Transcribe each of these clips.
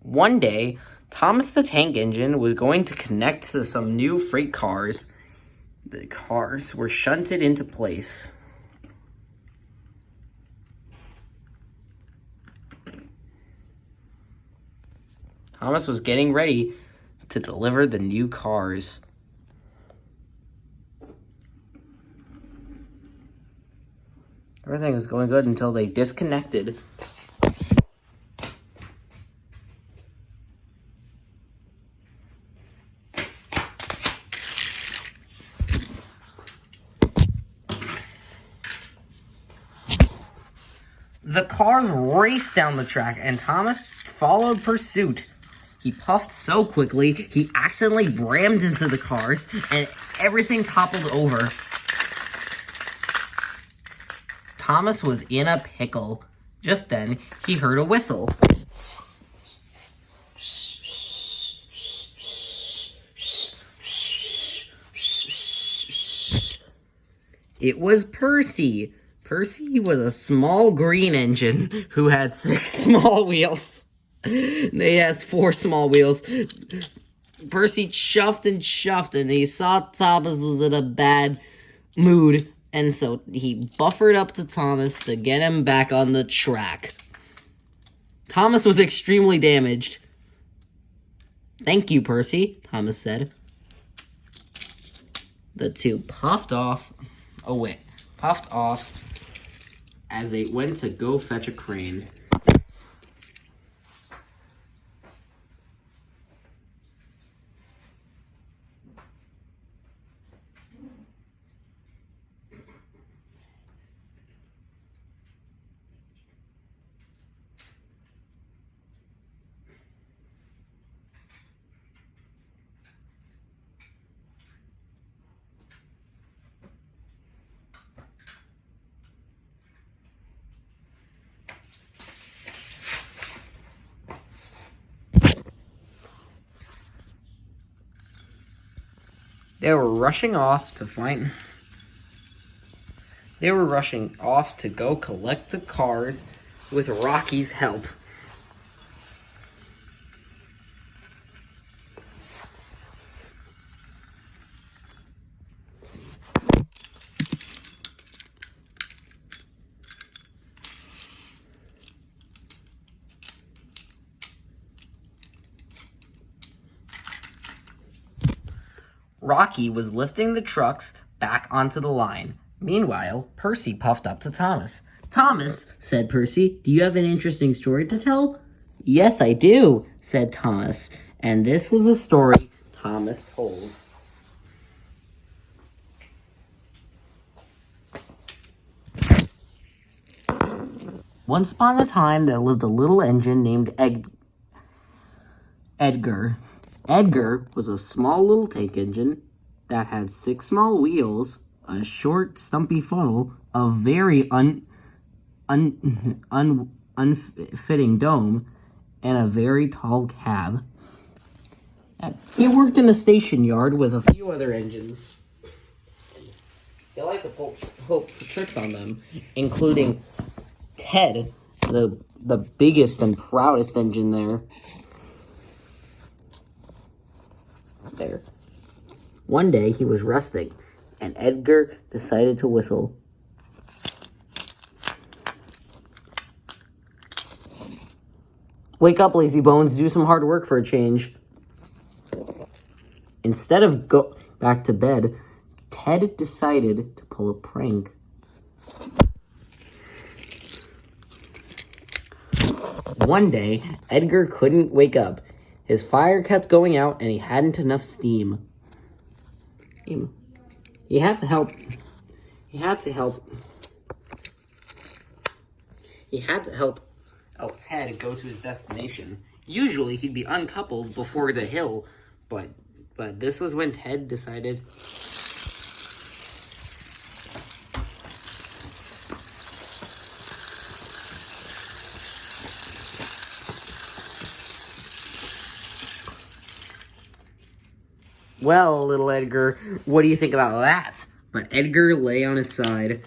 One day, Thomas the Tank Engine was going to connect to some new freight cars. The cars were shunted into place. Thomas was getting ready to deliver the new cars. Everything was going good until they disconnected. The cars raced down the track, and Thomas followed pursuit. He puffed so quickly, he accidentally rammed into the cars, and everything toppled over. Thomas was in a pickle. Just then, he heard a whistle. It was Percy. Percy was a small green engine who had 6 small wheels. They has 4 small wheels. Percy chuffed and he saw Thomas was in a bad mood, and so he buffered up to Thomas to get him back on the track. Thomas was extremely damaged. "Thank you, Percy," Thomas said. The two puffed off as they went to go fetch a crane. They were rushing off to go collect the cars with Rocky's help. Rocky was lifting the trucks back onto the line. Meanwhile, Percy puffed up to Thomas. "Thomas," said Percy, "do you have an interesting story to tell?" "Yes, I do," said Thomas. And this was the story Thomas told. Once upon a time, there lived a little engine named Edgar. Edgar was a small little tank engine that had 6 small wheels, a short, stumpy funnel, a very unfitting dome, and a very tall cab. He worked in a station yard with a few other engines. He liked to pull tricks on them, including Ted, the biggest and proudest engine there. One day, he was resting, and Edgar decided to whistle. "Wake up, lazy bones, do some hard work for a change." Instead of go back to bed, Ted decided to pull a prank. One day, Edgar couldn't wake up. His fire kept going out, and he hadn't enough steam. He had to help Ted go to his destination. Usually, he'd be uncoupled before the hill, but this was when Ted decided. "Well, little Edgar, what do you think about that?" But Edgar lay on his side.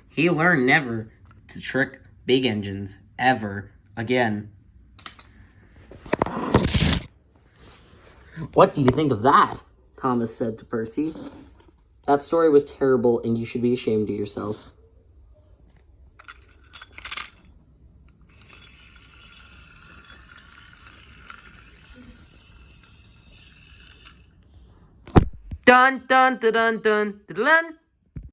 He learned never to trick big engines, ever, Again. What do you think of that? Thomas said to Percy. That story was terrible, and you should be ashamed of yourself. Dun dun dun dun dun dun dun.